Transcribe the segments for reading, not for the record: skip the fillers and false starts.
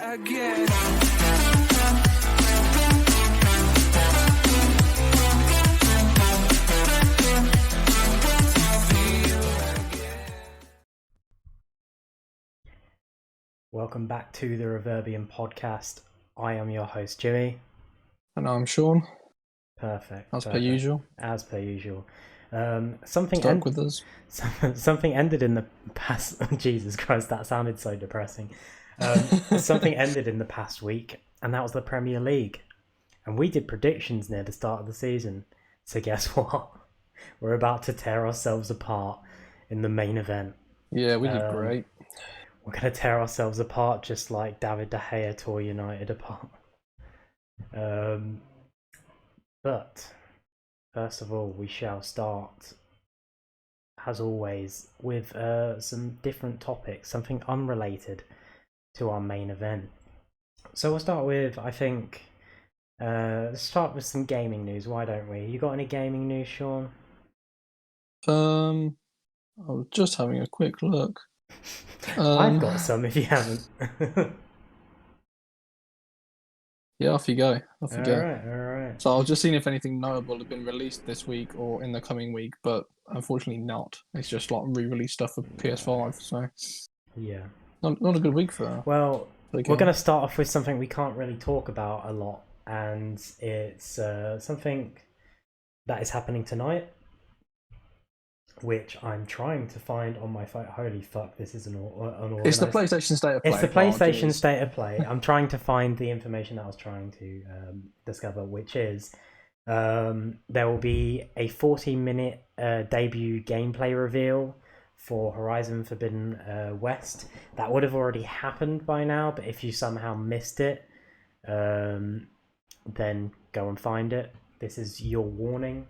again. Welcome back to the Reverbium podcast. I am your host, Jimmy. And I'm Sean. Perfect. Per usual. As per usual. Something with us. Something ended in the past. Jesus Christ, that sounded so depressing. Something ended in the past week, and that was the Premier League. And we did predictions near the start of the season. So guess what? We're about to tear ourselves apart in the main event. Yeah, we did great. We're going to tear ourselves apart just like David De Gea tore United apart. But first of all, we shall start, as always, with some different topics, something unrelated to our main event. So we'll start with, I think, let's start with some gaming news. Why don't we? You got any gaming news, Sean? I was just having a quick look. I've got some if you haven't. Yeah, off you go. All right. So I was just seeing if anything notable had been released this week or in the coming week, but unfortunately not. It's just like re-release stuff for PS5, so yeah, not a good week for. Well, we're going to start off with something we can't really talk about a lot, and it's something that is happening tonight, which I'm trying to find on my phone. Holy fuck, this is an It's the PlayStation State of Play. It's the PlayStation State of Play. I'm trying to find the information that I was trying to discover, which is there will be a 40-minute debut gameplay reveal for Horizon Forbidden West. That would have already happened by now, but if you somehow missed it, then go and find it. This is your warning.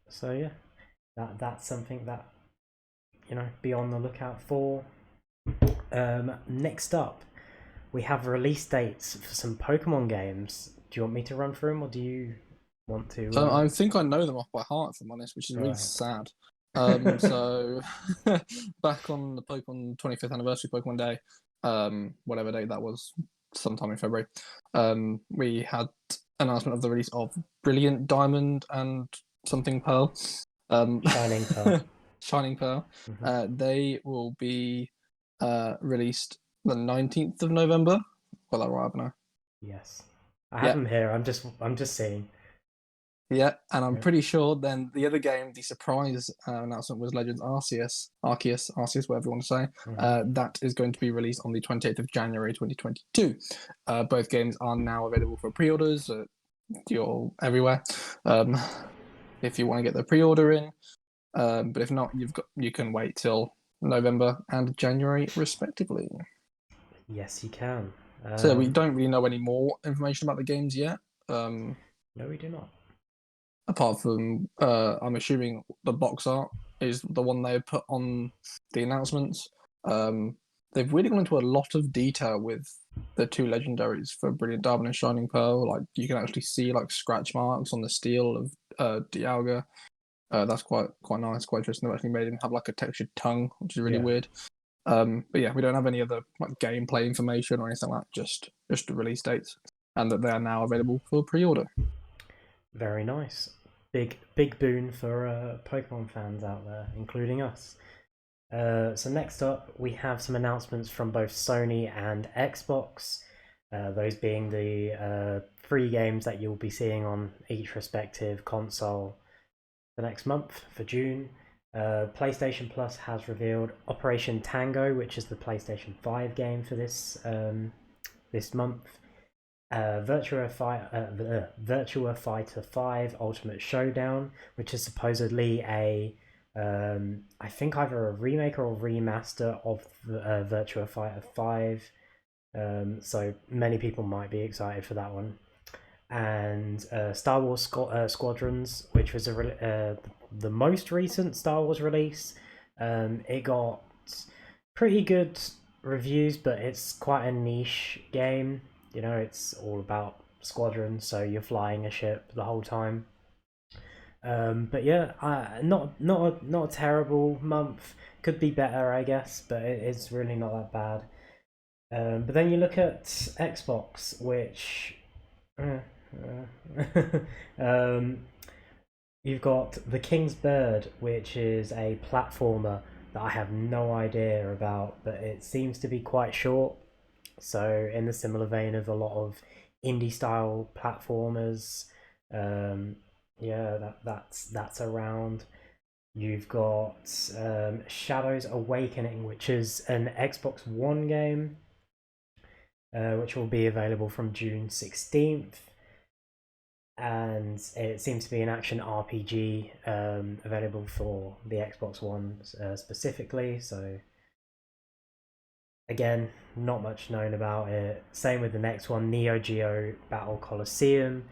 So yeah. That's something that, be on the lookout for. Next up, we have release dates for some Pokemon games. Do you want me to run through them, or do you want to? I think I know them off by heart, if I'm honest, which is really sad. So, back on the Pokemon 25th anniversary Pokemon Day, whatever date that was, sometime in February, we had announcement of the release of Brilliant Diamond and something Pearl. Shining Pearl. Shining Pearl. Mm-hmm. They will be released the 19th of November. Got that right, haven't I? Yes. I have them here. I'm just seeing. Yeah, and I'm pretty sure then the other game, the surprise announcement was Legends Arceus, whatever you want to say. Mm-hmm. That is going to be released on the 28th of January 2022. Both games are now available for pre-orders. You're everywhere. If you want to get the pre-order in, but if not, you can wait till November and January respectively. Yes, you can. So we don't really know any more information about the games yet. No, we do not. Apart from, I'm assuming the box art is the one they put on the announcements. They've really gone into a lot of detail with the two legendaries for Brilliant Diamond and Shining Pearl. Like you can actually see like scratch marks on the steel of Dialga. That's quite nice, quite interesting. They've actually made him have like a textured tongue, which is really weird. But yeah, we don't have any other like gameplay information or anything like that. Just the release dates, and that they are now available for pre-order. Very nice. Big boon for Pokemon fans out there, including us. So next up, we have some announcements from both Sony and Xbox. Those being the 3 games that you'll be seeing on each respective console the next month for June. PlayStation Plus has revealed Operation Tango, which is the PlayStation 5 game for this month. Virtua Fighter 5 Ultimate Showdown, which is supposedly I think either a remake or a remaster of Virtua Fighter 5. So many people might be excited for that one. And Star Wars Squadrons, which was the most recent Star Wars release. It got pretty good reviews, but it's quite a niche game. It's all about squadrons, so you're flying a ship the whole time. But yeah, not a terrible month. Could be better, I guess, but it's really not that bad. But then you look at Xbox, which um, you've got The King's Bird, which is a platformer that I have no idea about, but it seems to be quite short. So in the similar vein of a lot of indie style platformers, um, yeah, that's around. You've got Shadows Awakening, which is an Xbox One game, which will be available from June 16th. And it seems to be an action RPG available for the Xbox One specifically. So, again, not much known about it. Same with the next one, Geo Battle Coliseum.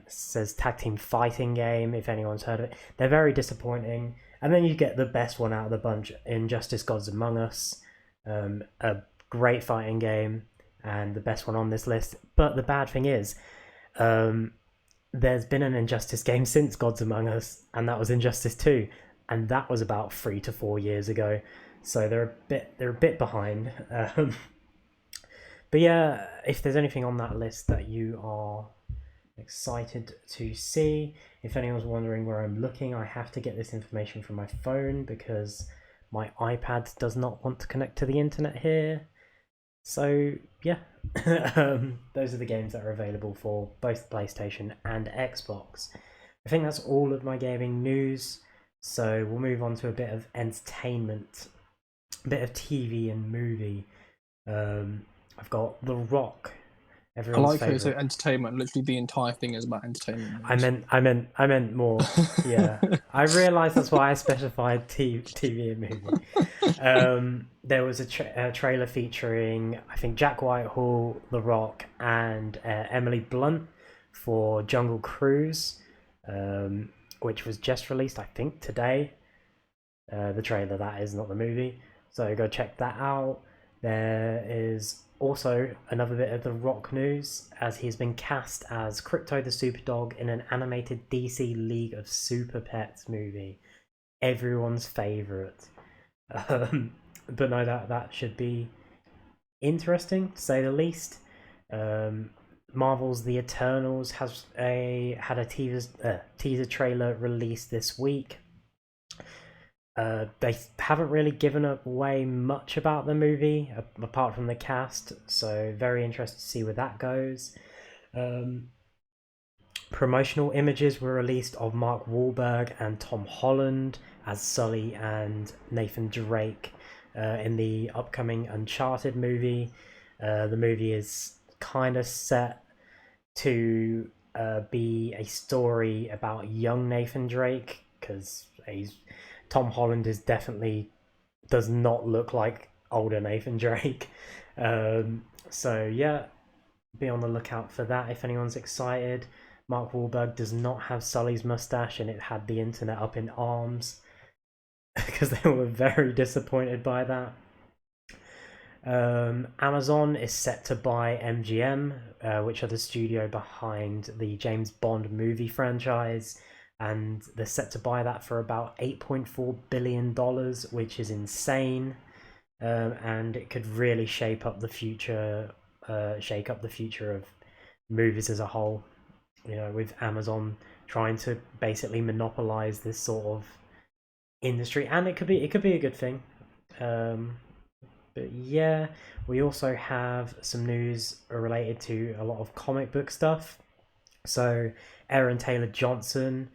Says tag team fighting game, if anyone's heard of it. They're very disappointing. And then you get the best one out of the bunch, Injustice Gods Among Us. A great fighting game, and the best one on this list. But the bad thing is, there's been an Injustice game since Gods Among Us, and that was Injustice 2, and that was about 3 to 4 years ago. So they're a bit behind. But yeah, if there's anything on that list that you are excited to see, if anyone's wondering where I'm looking, I have to get this information from my phone because my iPad does not want to connect to the internet here. So yeah, those are the games that are available for both PlayStation and Xbox. I think that's all of my gaming news. So we'll move on to a bit of entertainment, a bit of TV and movie. I've got The Rock, I everyone's like how you say favorite. entertainment. Literally, the entire thing is about entertainment. I meant more. Yeah, I realised that's why I specified TV and movie. There was a trailer featuring, I think, Jack Whitehall, The Rock, and Emily Blunt for Jungle Cruise, which was just released, I think, today. The trailer, that is, not the movie. So go check that out. There is also another bit of The Rock news, as he's been cast as Crypto the Superdog in an animated DC League of Super Pets movie. Everyone's favourite. But no, that should be interesting, to say the least. Marvel's The Eternals has had a teaser trailer released this week. They haven't really given away much about the movie apart from the cast, so very interested to see where that goes. Promotional images were released of Mark Wahlberg and Tom Holland as Sully and Nathan Drake in the upcoming Uncharted movie. The movie is kind of set to be a story about young Nathan Drake, because Tom Holland is definitely does not look like older Nathan Drake. So yeah, be on the lookout for that if anyone's excited. Mark Wahlberg does not have Sully's mustache, and it had the internet up in arms because they were very disappointed by that. Amazon is set to buy MGM, which are the studio behind the James Bond movie franchise, and they're set to buy that for about $8.4 billion, which is insane. And it could really shake up the future of movies as a whole. You know, with Amazon trying to basically monopolize this sort of industry, and it could be a good thing. But yeah, we also have some news related to a lot of comic book stuff. So Aaron Taylor Johnson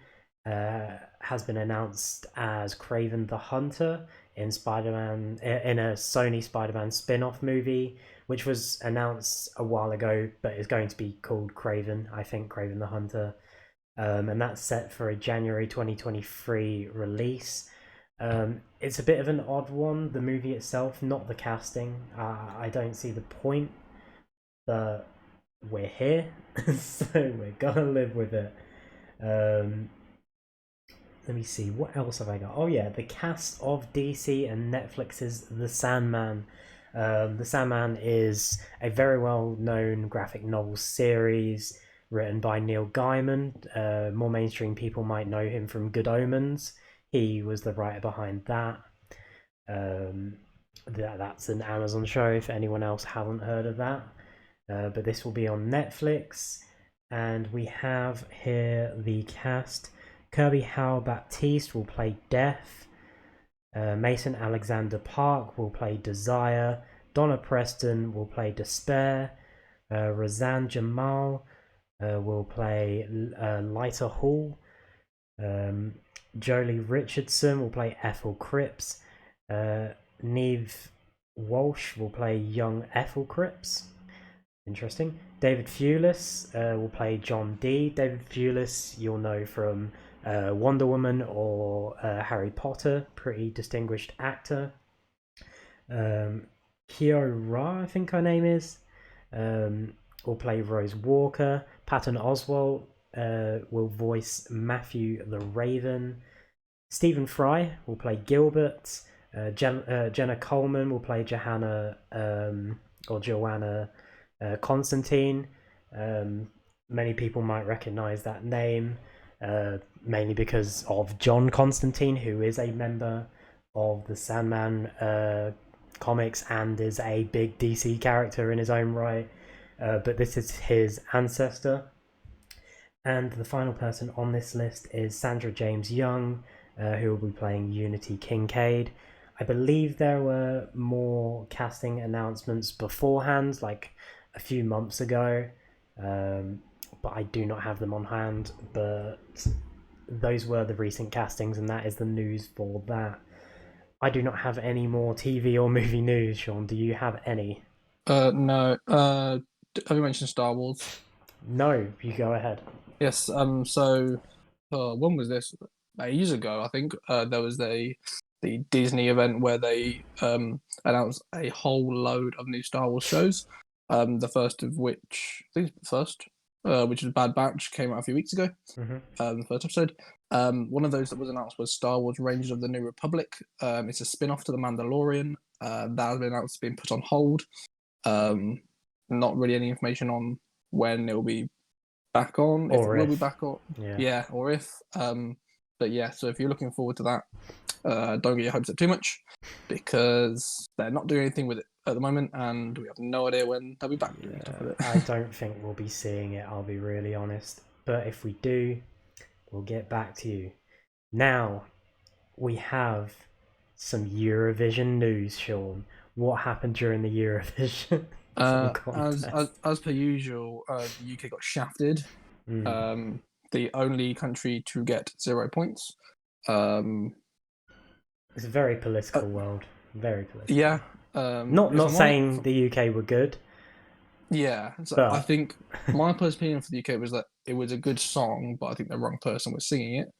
has been announced as Kraven the Hunter in Spider-Man, in a Sony Spider-Man spin-off movie, which was announced a while ago, but is going to be called Kraven. I think Kraven the Hunter, and that's set for a January 2023 release. It's a bit of an odd one, the movie itself, not the casting. I don't see the point, but we're here, so we're gonna live with it. Let me see, what else have I got? Oh yeah, the cast of DC and Netflix's The Sandman. The Sandman is a very well-known graphic novel series written by Neil Gaiman. More mainstream people might know him from Good Omens. He was the writer behind that. Um, That's an Amazon show if anyone else hasn't heard of that. But this will be on Netflix. And we have here the cast. Kirby Howell Baptiste will play Death. Mason Alexander Park will play Desire. Donna Preston will play Despair. Razan Jamal will play Lighter Hall. Jolie Richardson will play Ethel Cripps. Neve Walsh will play young Ethel Cripps. Interesting. David Thewlis will play John Dee. David Thewlis, you'll know from Wonder Woman or Harry Potter. Pretty distinguished actor. Kyo Ra, I think her name is, will play Rose Walker. Patton Oswalt will voice Matthew the Raven. Stephen Fry will play Gilbert. Jenna Coleman will play Johanna or Joanna Constantine. Many people might recognize that name, mainly because of John Constantine, who is a member of the Sandman comics and is a big DC character in his own right. But this is his ancestor. And the final person on this list is Sandra James Young, who will be playing Unity Kincaid. I believe there were more casting announcements beforehand, like a few months ago, but I do not have them on hand. But those were the recent castings, and that is the news for that. I do not have any more TV or movie news, Sean. Do you have any? No. Have you mentioned Star Wars? No, you go ahead. Yes. So, when was this? Years ago, I think. There was the Disney event where they announced a whole load of new Star Wars shows. The first of which, I think it's the first, which is Bad Batch, came out a few weeks ago. The first episode. One of those that was announced was Star Wars Rangers of the New Republic. It's a spin-off to The Mandalorian. That has been announced, been put on hold. Not really any information on when it will be back on, if it will be back on, yeah, or if. But yeah, so if you're looking forward to that, don't get your hopes up too much, because they're not doing anything with it at the moment, and we have no idea when they'll be back doing stuff with it. I don't think we'll be seeing it, I'll be really honest. But if we do, we'll get back to you. Now, we have some Eurovision news, Sean. What happened during the Eurovision? As per usual, the UK got shafted. The only country to get 0 points. It's a very political world. Very political. Yeah. Not saying the UK were good. Yeah. So but... I think my personal opinion for the UK was that it was a good song, but I think the wrong person was singing it.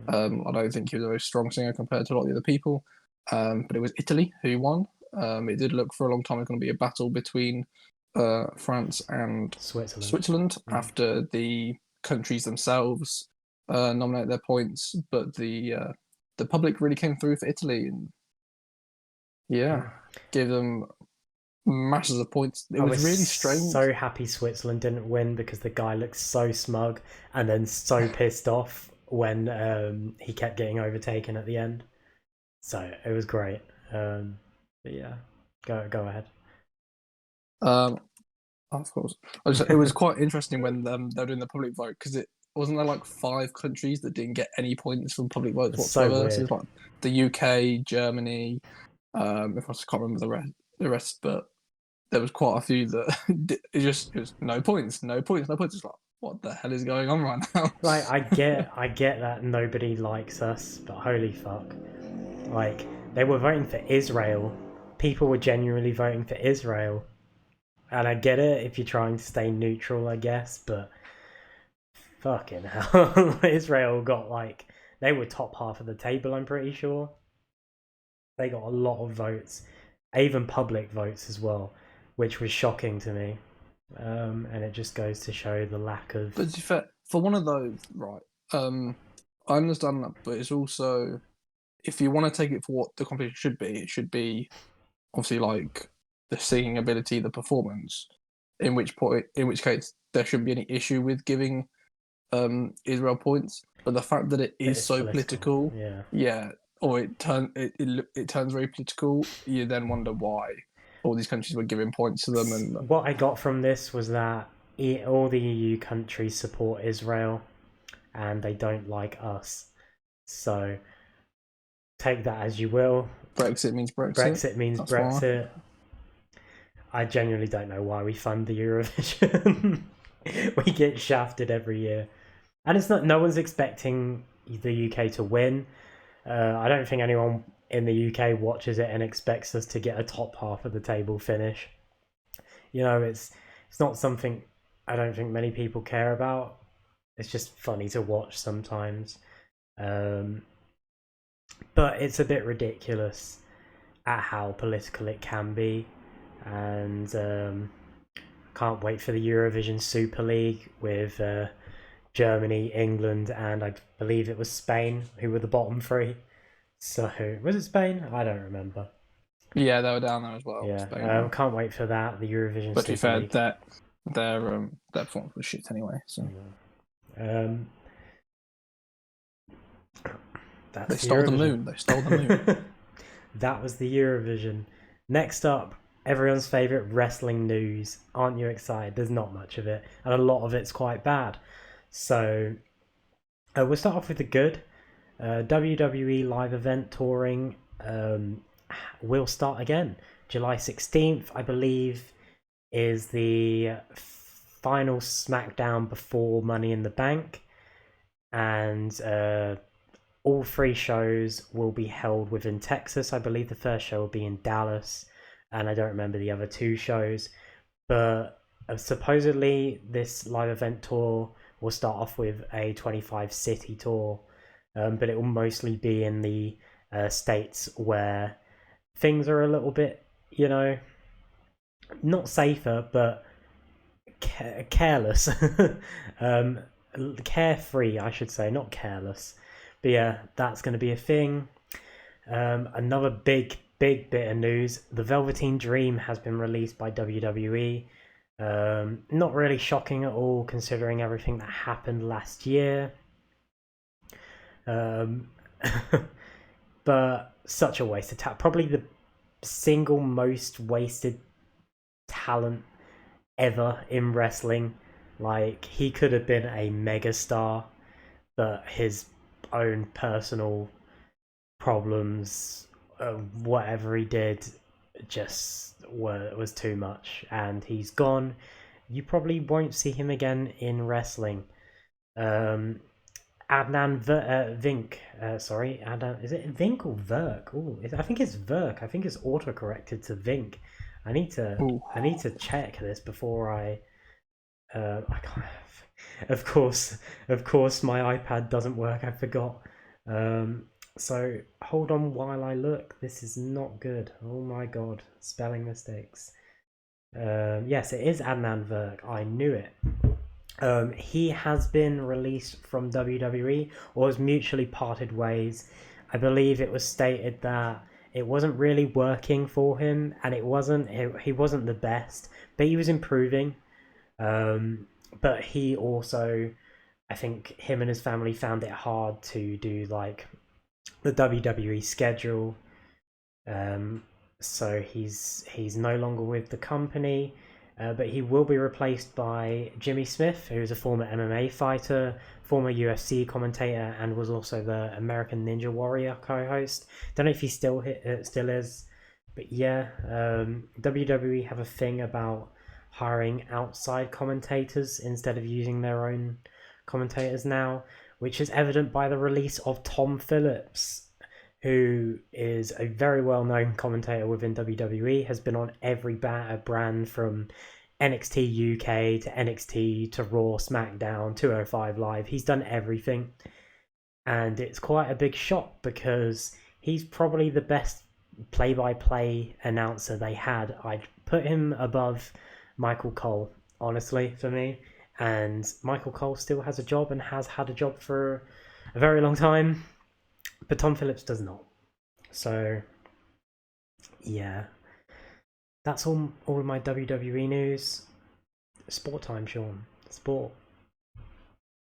I don't think he was a very strong singer compared to a lot of the other people. But it was Italy who won. It did look for a long time it's going to be a battle between France and Switzerland after the countries themselves nominate their points, but the public really came through for Italy and gave them masses of points. It was really strange. So happy Switzerland didn't win because the guy looked so smug and then so pissed off when he kept getting overtaken at the end. So it was great. But yeah, go ahead. Of course, it was quite interesting when they were doing the public vote, because it wasn't there like 5 countries that didn't get any points from public votes whatsoever. So it was like the UK, Germany. If I just can't remember the rest, but there was quite a few that it was no points. It's like, what the hell is going on right now? Like, I get that nobody likes us, but holy fuck, like they were voting for Israel. People were genuinely voting for Israel. And I get it if you're trying to stay neutral, I guess, but fucking hell. Israel got they were top half of the table, I'm pretty sure. They got a lot of votes, even public votes as well, which was shocking to me. And it just goes to show the lack of... But for one of those, right, I understand that, but it's also, if you want to take it for what the competition should be, it should be obviously like the singing ability, the performance, in which case there shouldn't be any issue with giving Israel points. But the fact that it is so political, or it turns very political, you then wonder why all these countries were giving points to them. And what I got from this was that all the EU countries support Israel, and they don't like us. So take that as you will. Brexit means Brexit. Brexit means That's Brexit. I genuinely don't know why we fund the Eurovision. We get shafted every year, and it's not. No one's expecting the UK to win. I don't think anyone in the UK watches it and expects us to get a top half of the table finish. You know, it's not something I don't think many people care about. It's just funny to watch sometimes. But it's a bit ridiculous at how political it can be. And can't wait for the Eurovision Super League with Germany, England, and I believe it was Spain who were the bottom three. So was it Spain? I don't remember. Yeah, they were down there as well. Yeah, can't wait for that. The Eurovision. But to be fair, League. their performance was shit anyway. So that's they stole the moon. They stole the moon. That was the Eurovision. Next up, everyone's favourite wrestling news. Aren't you excited? There's not much of it, and a lot of it's quite bad. So we'll start off with the good. WWE live event touring will start again. July 16th, I believe, is the final SmackDown before Money in the Bank. And all 3 shows will be held within Texas. I believe the first show will be in Dallas, and I don't remember the other 2 shows. But supposedly this live event tour will start off with a 25-city tour, but it will mostly be in the states where things are a little bit, you know, not safer, but careless. Carefree, I should say, not careless. But yeah, that's going to be a thing. Another big bit of news: the Velveteen Dream has been released by WWE. Not really shocking at all, considering everything that happened last year. But such a waste of talent. Probably the single most wasted talent ever in wrestling. Like, he could have been a megastar, but his own personal problems, whatever he did, just was too much, and he's gone. You probably won't see him again in wrestling. Adnan Vink, sorry, Adnan, is it Vink or Verk? Oh, I think it's Verk. I think it's auto-corrected to Vink. I need to check this before I can't. Of course, my iPad doesn't work. I forgot. So hold on while I look. This is not good. Oh my god, spelling mistakes. Yes, it is Adnan Verk. I knew it. He has been released from WWE, or has mutually parted ways. I believe it was stated that it wasn't really working for him, and he wasn't the best, but he was improving. But he also, I think him and his family found it hard to do like the WWE schedule. So he's no longer with the company, but he will be replaced by Jimmy Smith, who is a former MMA fighter, former UFC commentator, and was also the American Ninja Warrior co-host. Don't know if he still is, but yeah, WWE have a thing about hiring outside commentators instead of using their own commentators now, which is evident by the release of Tom Phillips, who is a very well-known commentator within WWE, has been on every brand from NXT UK to NXT to Raw, SmackDown, 205 Live. He's done everything, and it's quite a big shock because he's probably the best play-by-play announcer they had. I'd put him above Michael Cole, honestly, for me. And Michael Cole still has a job and has had a job for a very long time, but Tom Phillips does not. So yeah, that's all of my WWE news. Sport time, Sean. Sport.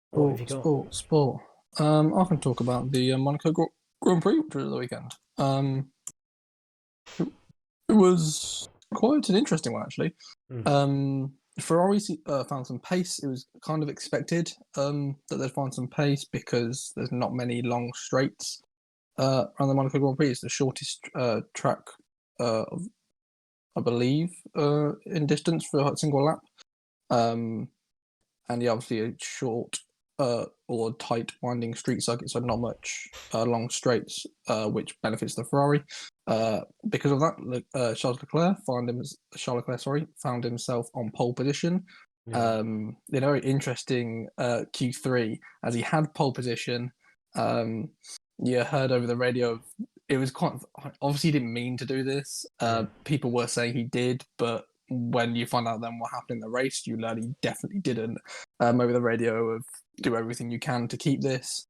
What have you got? Sport. I can talk about the Monaco Grand Prix, which was the weekend. It was quite an interesting one, actually. Ferrari found some pace. It was kind of expected that they'd find some pace because there's not many long straights around the Monaco Grand Prix. It's the shortest track, I believe, in distance for a single lap. And yeah, obviously a short or tight winding street circuit, so not much long straights, which benefits the Ferrari. Because of that, Charles Leclerc found himself on pole position. In a very interesting Q3, as he had pole position. You heard over the radio, it was quite obviously he didn't mean to do this. People were saying he did, but when you find out then what happened in the race, you learn he definitely didn't. Over the radio of do everything you can to keep this.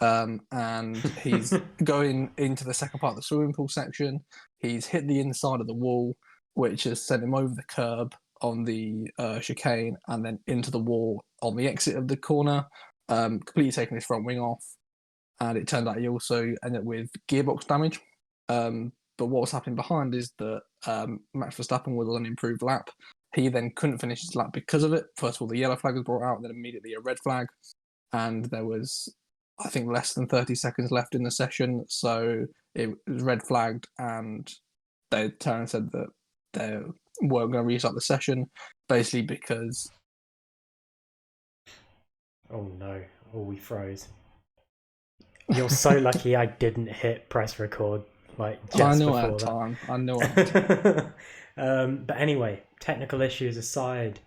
And he's going into the second part of the swimming pool section. He's hit the inside of the wall, which has sent him over the curb on the chicane and then into the wall on the exit of the corner, completely taking his front wing off. And it turned out he also ended up with gearbox damage. But what was happening behind is that Max Verstappen was on an improved lap. He then couldn't finish his lap because of it. First of all, the yellow flag was brought out, and then immediately a red flag. And there was, I think, less than 30 seconds left in the session. So it was red flagged, and they turned and said that they weren't going to restart the session, basically because... Oh no, we froze. You're so lucky I didn't hit press record just I know before that time. I know it. But anyway, technical issues aside,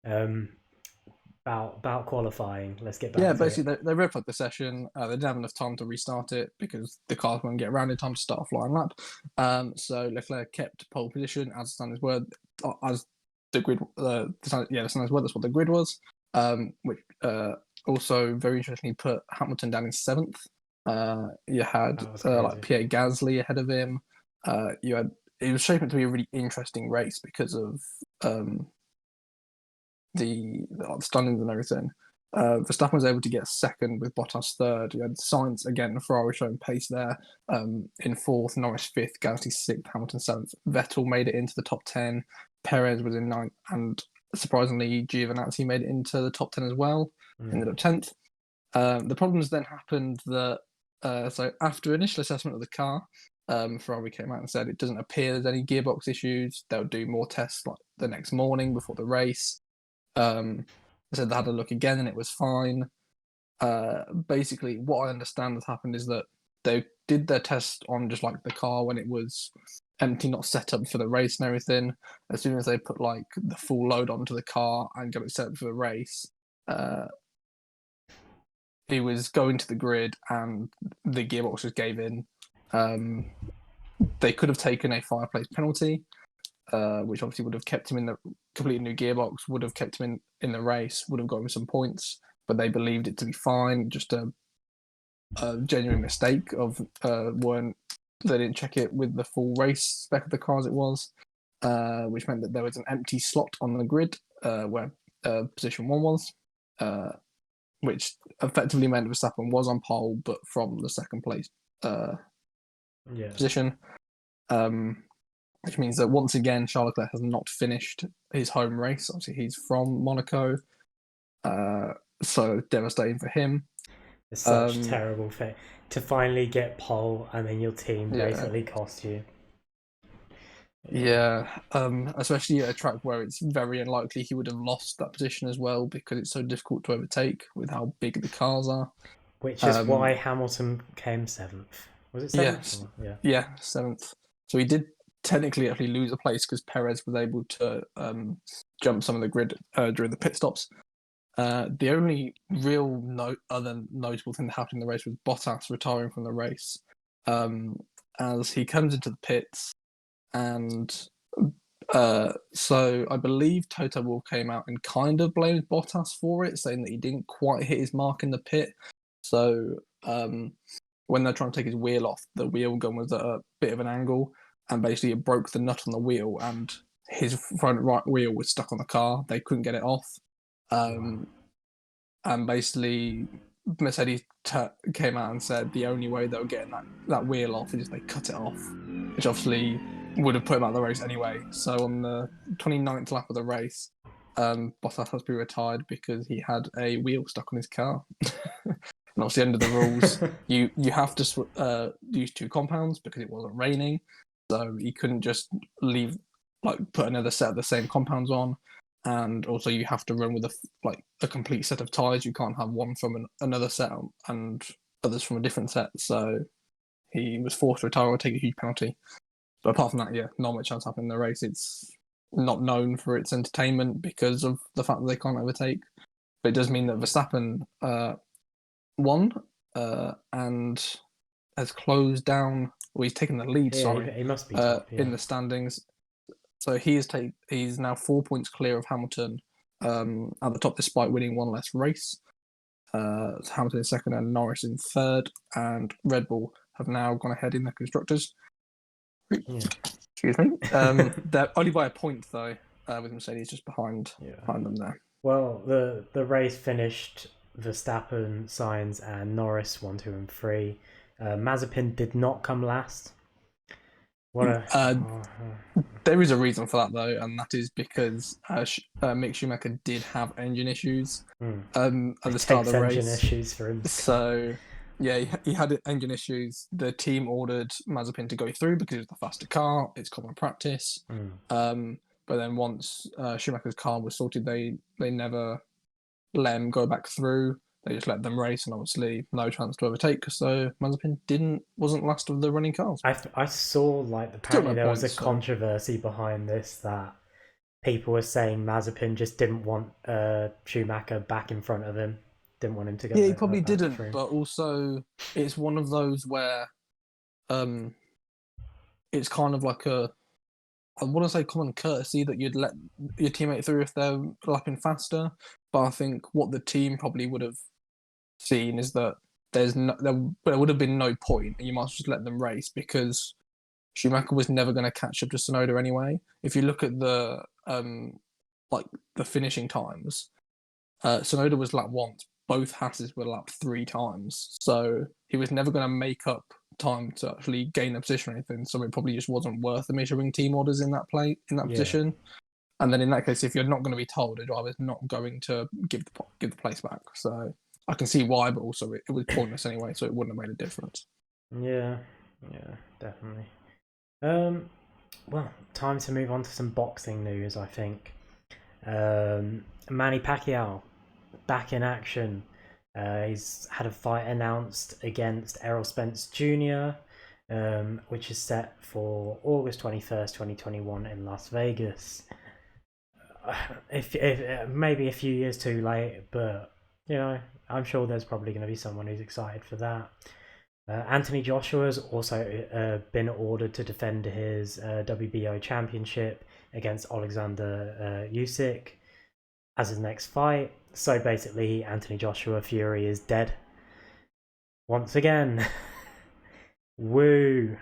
about qualifying, let's get back to basically they ripped up the session. They didn't have enough time to restart it because the cars won't get around in time to start a flying lap. So Leclerc kept pole position as the standards were, as the grid. The standards were. That's what the grid was. Which also very interestingly put Hamilton down in 7th. You had Pierre Gasly ahead of him. It was shaping to be a really interesting race because of the standings and everything. Verstappen was able to get second with Bottas third. You had Sainz again, Ferrari showing pace there. In 4th, Norris 5th, Gasly 6th, Hamilton 7th. Vettel made it into the top 10. Perez was in 9th, and surprisingly, Giovinazzi made it into the top 10 as well. Ended up 10th. The problems then happened that so after initial assessment of the car, Ferrari came out and said it doesn't appear there's any gearbox issues. They'll do more tests like the next morning before the race. They said they had a look again and it was fine. Basically, what I understand has happened is that they did their test on just like the car when it was empty, not set up for the race and everything. As soon as they put like the full load onto the car and got it set up for the race, he was going to the grid and the gearbox just gave in. They could have taken a fireplace penalty, which obviously would have kept him in the completely new gearbox, would have kept him in the race, would have got him some points, but they believed it to be fine. Just a genuine mistake of they didn't check it with the full race spec of the car as it was, which meant that there was an empty slot on the grid where position 1 was, which effectively meant Verstappen was on pole, but from the second place position. Which means that once again, Charles Leclerc has not finished his home race. Obviously, he's from Monaco, so devastating for him. It's such a terrible thing to finally get pole and then your team basically cost you. Especially at a track where it's very unlikely he would have lost that position as well because it's so difficult to overtake with how big the cars are. Which is why Hamilton came 7th. Was it 7th? Yeah, 7th. So he did technically actually lose a place because Perez was able to jump some of the grid during the pit stops. The only real other notable thing that happened in the race was Bottas retiring from the race, as he comes into the pits, and so I believe Toto Wolff came out and kind of blamed Bottas for it, saying that he didn't quite hit his mark in the pit. So when they're trying to take his wheel off, the wheel gun was at a bit of an angle, and basically it broke the nut on the wheel, and his front right wheel was stuck on the car. They couldn't get it off. And basically Mercedes came out and said the only way they were getting that wheel off is if they cut it off, which obviously would have put him out of the race anyway. So on the 29th lap of the race, Bottas has to be retired because he had a wheel stuck on his car. And obviously under the rules, you have to use 2 compounds because it wasn't raining, so he couldn't just put another set of the same compounds on. And also you have to run with a complete set of tyres. You can't have one from another set and others from a different set. So he was forced to retire or take a huge penalty. But apart from that, yeah, not much else happened in the race. It's not known for its entertainment because of the fact that they can't overtake. But it does mean that Verstappen won and has closed down, or he's taken the lead, he must be top, in the standings. So he's now 4 points clear of Hamilton at the top, despite winning one less race. Hamilton in second and Norris in third, and Red Bull have now gone ahead in the constructors. Yeah. Excuse me. They're only by a point though, with Mercedes just behind them there. Well, the race finished Verstappen, Sainz, and Norris 1, 2, and 3. Mazepin did not come last. There is a reason for that though, and that is because Mick Schumacher did have engine issues at the start of the race. Engine issues for him. So yeah, he had engine issues. The team ordered Mazepin to go through because it was the faster car. It's common practice. But then once Schumacher's car was sorted, they never let him go back through. They just let them race, and obviously no chance to overtake. So Mazepin wasn't last of the running cars. I saw apparently there was a controversy behind this, that people were saying Mazepin just didn't want Schumacher back in front of him. Didn't want him to go. Yeah, he probably didn't. But also, it's one of those where it's kind of like I want to say common courtesy that you'd let your teammate through if they're lapping faster. But I think what the team probably would have seen is that there would have been no point, and you might just let them race because Schumacher was never going to catch up to Tsunoda anyway. If you look at the finishing times, Tsunoda was lapped once. Both Hasses were lapped 3 times, so he was never going to make up time to actually gain a position or anything. So it probably just wasn't worth the measuring team orders in that position. And then in that case, if you're not going to be told, a driver's not going to give the place back. So I can see why, but also it was pointless anyway, so it wouldn't have made a difference. Yeah, definitely. Well, time to move on to some boxing news, I think. Manny Pacquiao back in action. He's had a fight announced against Errol Spence Jr., which is set for August 21st, 2021 in Las Vegas. If maybe a few years too late, but I'm sure there's probably going to be someone who's excited for that. Anthony Joshua's also been ordered to defend his WBO championship against Alexander Usyk as his next fight. So basically, Anthony Joshua Fury is dead once again. Woo!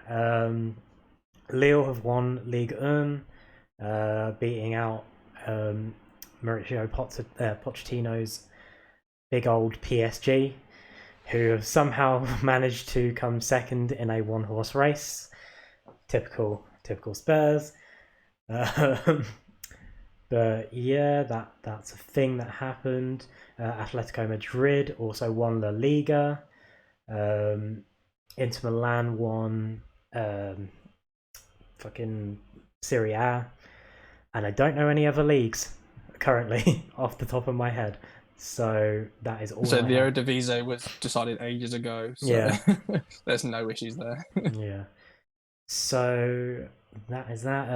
Lille have won Ligue 1, beating out Mauricio Pochettino's big old PSG, who have somehow managed to come second in a one-horse race. Typical Spurs. But yeah, that's a thing that happened. Atletico Madrid also won La Liga. Inter Milan won fucking Serie A. And I don't know any other leagues currently off the top of my head. So that is all. So the Eredivisie was decided ages ago. So yeah. There's no issues there. Yeah. So that is that.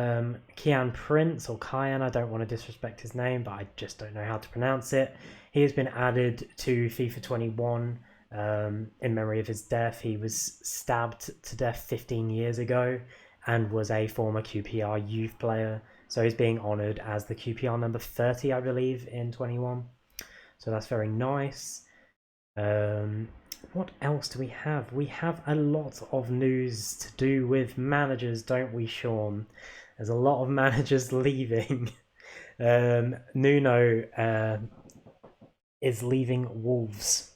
Kian Prince, or Kian, I don't want to disrespect his name, but I just don't know how to pronounce it. He has been added to FIFA 21 in memory of his death. He was stabbed to death 15 years ago and was a former QPR youth player. So he's being honoured as the QPR number 30, I believe, in 21. So that's very nice. What else do we have? We have a lot of news to do with managers, don't we, Sean? There's a lot of managers leaving. Nuno is leaving Wolves.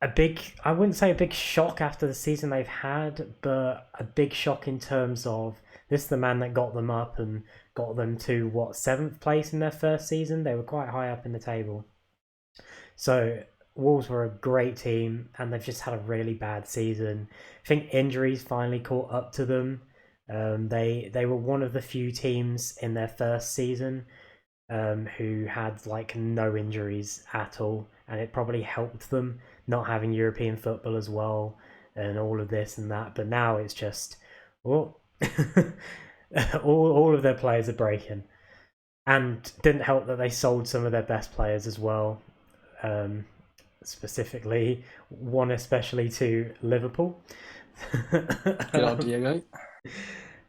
I wouldn't say a big shock after the season they've had, but a big shock in terms of this is the man that got them up and got them to what, seventh place in their first season. They were quite high up in the table. So Wolves were a great team, and they've just had a really bad season. I think injuries finally caught up to them. They were one of the few teams in their first season who had like no injuries at all, and it probably helped them not having European football as well, and all of this and that. But now it's just, well, all of their players are breaking, and didn't help that they sold some of their best players as well. Um, Specifically, one especially to Liverpool. Good old Diego.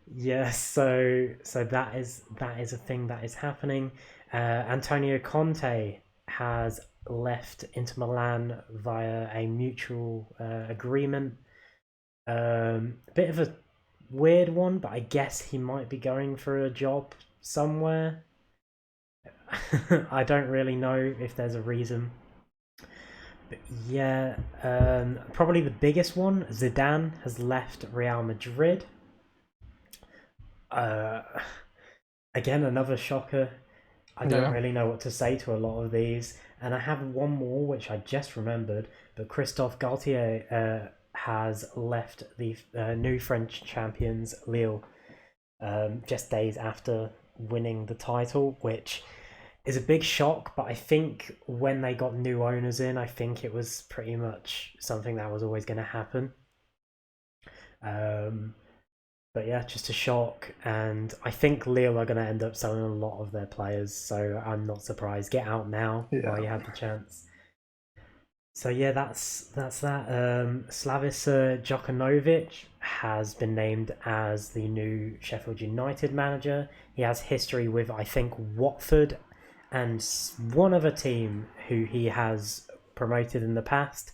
Yes, so that is a thing that is happening. Antonio Conte has left Inter Milan via a mutual agreement. Bit of a weird one, but I guess he might be going for a job somewhere. I don't really know if there's a reason. But yeah, probably the biggest one, Zidane has left Real Madrid. Uh, Again, another shocker. I don't really know what to say to a lot of these. And I have one more, which I just remembered. But Christophe Galtier has left the new French champions, Lille, just days after winning the title, which is a big shock. But I think when they got new owners in, I think it was pretty much something that was always going to happen. But yeah, just a shock. And I think Lille are going to end up selling a lot of their players, so I'm not surprised. Get out now while you have the chance. So yeah, that's that. Slavis Djokanovic has been named as the new Sheffield United manager. He has history with, I think, Watford and one other team who he has promoted in the past.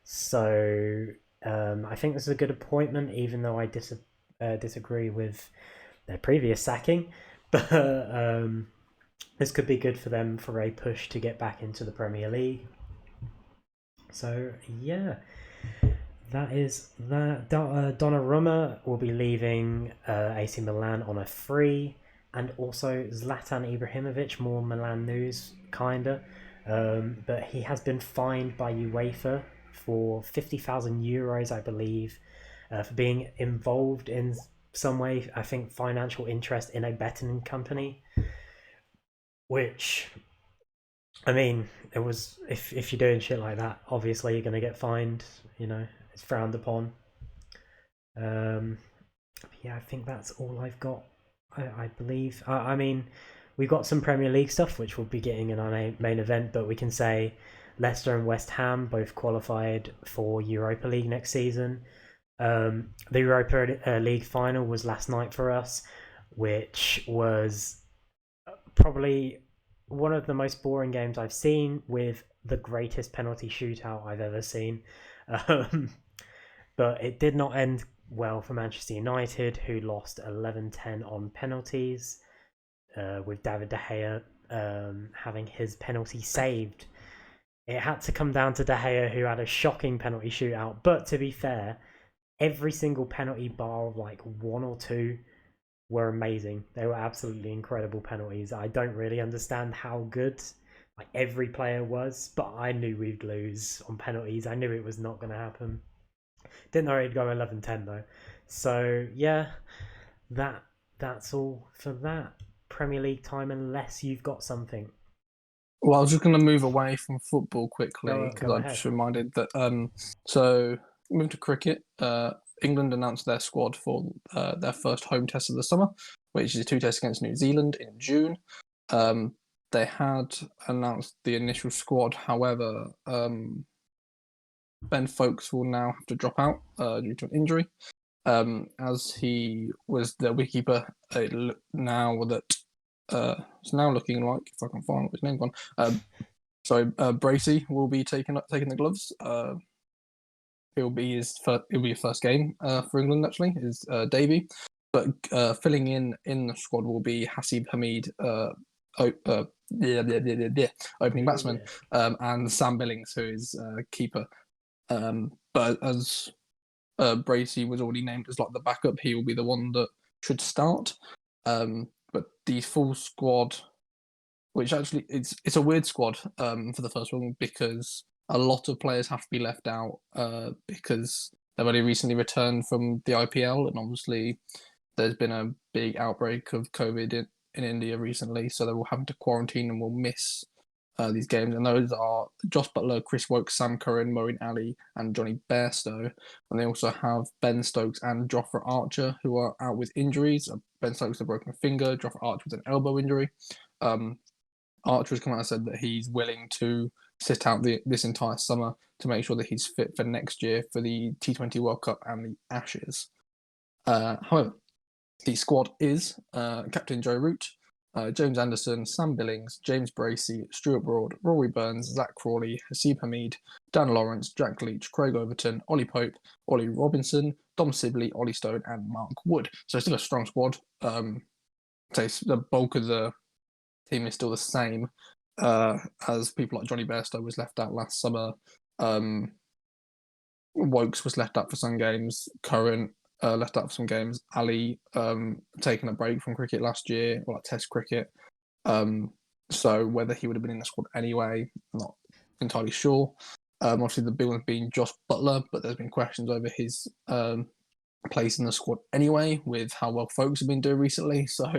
So I think this is a good appointment, even though I disagree with their previous sacking. But this could be good for them for a push to get back into the Premier League. So yeah, that is that. Donnarumma will be leaving AC Milan on a free, and also Zlatan Ibrahimovic, more Milan news, kinda. But he has been fined by UEFA for €50,000, I believe, for being involved in some way, I think, financial interest in a betting company. Which, I mean, it was if you're doing shit like that, obviously you're gonna get fined. You know, it's frowned upon. Yeah, I think that's all I've got. I believe. I mean, we've got some Premier League stuff which we'll be getting in our main event, but we can say Leicester and West Ham both qualified for Europa League next season. The Europa League final was last night for us, which was probably one of the most boring games I've seen, with the greatest penalty shootout I've ever seen. Um, but it did not end well for Manchester United, who lost 11-10 on penalties, with David De Gea having his penalty saved. It had to come down to De Gea, who had a shocking penalty shootout. But to be fair, every single penalty bar like one or two were amazing. They were absolutely incredible penalties. I don't really understand how good like every player was, but I knew we'd lose on penalties. I knew it was not going to happen. Didn't know it'd go 11-10 though. So yeah, that's all for that Premier League time, unless you've got something. Well, I was just going to move away from football quickly because Go I just reminded that. So moving to cricket, England announced their squad for their first home test of the summer, which is 2 tests against New Zealand in June. They had announced the initial squad, however, Ben Folkes will now have to drop out due to an injury. As he was the wicketkeeper, it's now looking like, if I can find what his name's gone. Bracey will be taking the gloves. It'll be his first game for England, actually, his debut. But filling in the squad will be Hasib Hamid, opening batsman, and Sam Billings, who is keeper. But as Bracey was already named as like the backup, he will be the one that should start. But the full squad, which actually it's a weird squad for the first one because a lot of players have to be left out because they've only recently returned from the IPL, and obviously there's been a big outbreak of COVID in India recently, so they're all having to quarantine and will miss these games. And those are Josh Butler, Chris Woke, Sam Curran, Moeen Ali, and Johnny Bairstow. And they also have Ben Stokes and Jofra Archer, who are out with injuries. Ben Stokes with a broken finger, Jofra Archer with an elbow injury. Archer has come out and said that he's willing to sit out this entire summer to make sure that he's fit for next year for the T20 World Cup and the Ashes. However, the squad is Captain Joe Root, James Anderson, Sam Billings, James Bracey, Stuart Broad, Rory Burns, Zach Crawley, Haseeb Hamid, Dan Lawrence, Jack Leach, Craig Overton, Ollie Pope, Ollie Robinson, Dom Sibley, Ollie Stone, and Mark Wood. So still a strong squad. The bulk of the team is still the same as people like Johnny Bairstow was left out last summer. Wokes was left out for some games. Curran left out for some games. Ali taking a break from cricket last year, or like Test cricket. So whether he would have been in the squad anyway, I'm not entirely sure. Obviously, the big one's been Josh Butler, but there's been questions over his place in the squad anyway, with how well Folks have been doing recently. So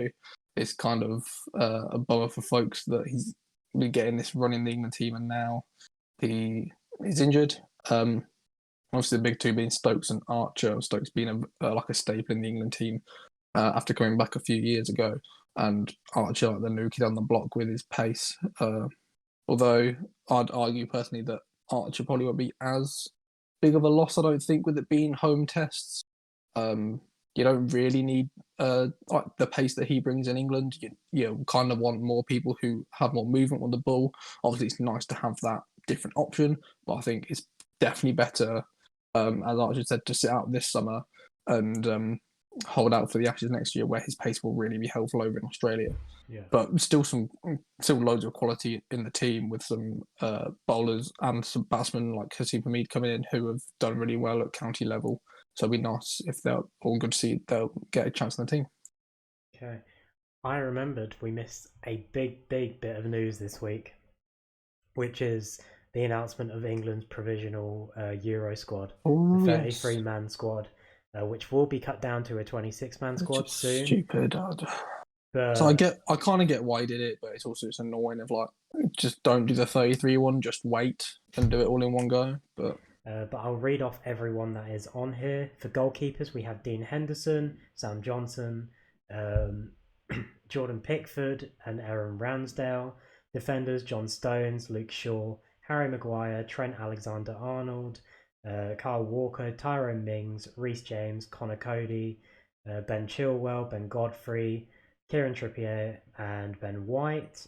it's kind of a bummer for Folks that he's been getting this run in the England team, and now he's injured. Obviously, the big two being Stokes and Archer. Stokes being like a staple in the England team after coming back a few years ago, and Archer like the new kid on the block with his pace. Although I'd argue personally that Archer probably won't be as big of a loss, I don't think, with it being home tests. You don't really need like the pace that he brings in England. You kind of want more people who have more movement on the ball. Obviously, it's nice to have that different option, but I think it's definitely better, as Archer said, to sit out this summer and hold out for the Ashes next year, where his pace will really be helpful over in Australia. Yeah. But still loads of quality in the team, with some bowlers and some batsmen like Haseeb Hamid coming in who have done really well at county level. So it'd be nice if they're all good to see they'll get a chance in the team. Okay. I remembered we missed a big bit of news this week, which is the announcement of England's provisional Euro squad, Oh, the yes. 33-man squad, which will be cut down to a 26-man squad soon. Stupid. But So I kind of get why he did it, but it's annoying. Of like, just don't do the 33 one. Just wait and do it all in one go. But I'll read off everyone that is on here. For goalkeepers, we have Dean Henderson, Sam Johnson, Jordan Pickford, and Aaron Ramsdale. Defenders, John Stones, Luke Shaw, Harry Maguire, Trent Alexander-Arnold, Kyle Walker, Tyrone Mings, Reece James, Connor Cody, Ben Chilwell, Ben Godfrey, Kieran Trippier, and Ben White.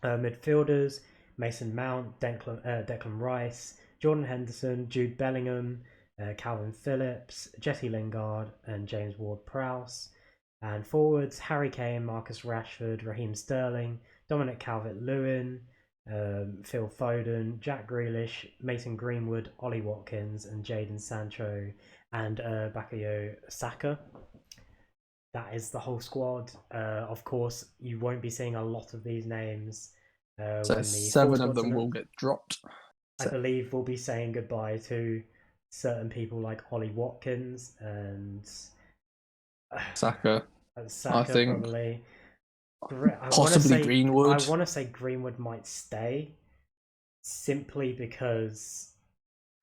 Midfielders, Mason Mount, Declan Rice, Jordan Henderson, Jude Bellingham, Calvin Phillips, Jesse Lingard, and James Ward-Prowse. And forwards, Harry Kane, Marcus Rashford, Raheem Sterling, Dominic Calvert-Lewin, Phil Foden, Jack Grealish, Mason Greenwood, Ollie Watkins, and Jadon Sancho, and Bukayo Saka. That is the whole squad. Of course, you won't be seeing a lot of these names. so 7 of them will get dropped. I believe we'll be saying goodbye to certain people like Ollie Watkins and Saka. I think probably. Possibly Greenwood. I want to say Greenwood might stay, simply because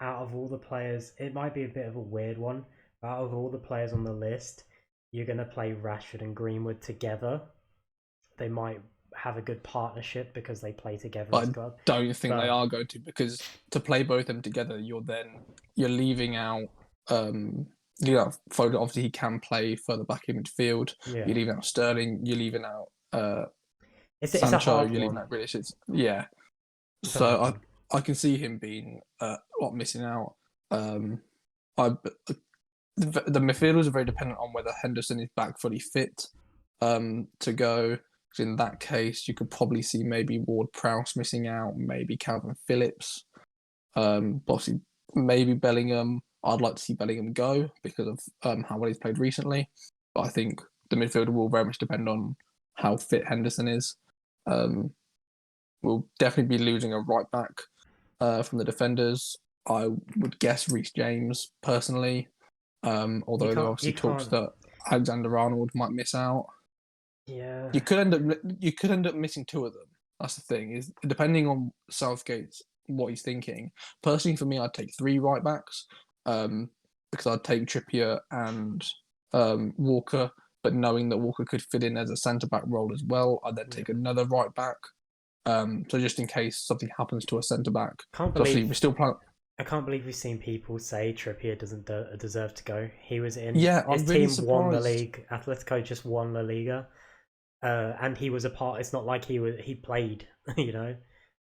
out of all the players, it might be a bit of a weird one. Out of all the players on the list, you're going to play Rashford and Greenwood together. They might have a good partnership because they play together as a club. Don't think they are going to, because to play both of them together, you're leaving out Foden. Obviously, he can play further back in midfield. Yeah. You're leaving out Sterling. You're leaving out it's Sancho. A hard you're leaving out Grealish. So I can see him being missing out. The midfielders are very dependent on whether Henderson is back fully fit to go. In that case, you could probably see maybe Ward-Prowse missing out, maybe Calvin Phillips. Obviously, maybe Bellingham. I'd like to see Bellingham go because of how well he's played recently. But I think the midfield will very much depend on how fit Henderson is. We'll definitely be losing a right back from the defenders. I would guess Reece James personally, although there are obviously talks that Alexander-Arnold might miss out. Yeah. You could end up missing two of them. That's the thing, is depending on Southgate's what he's thinking. Personally, for me, I'd take three right backs, because I'd take Trippier and Walker, but knowing that Walker could fit in as a centre back role as well, I'd then take another right back. So just in case something happens to a centre back. We're still playing. I can't believe we've seen people say Trippier doesn't deserve to go. He was in his team surprised. won the league. Atletico just won La Liga, and he was a part. It's not like he played, you know.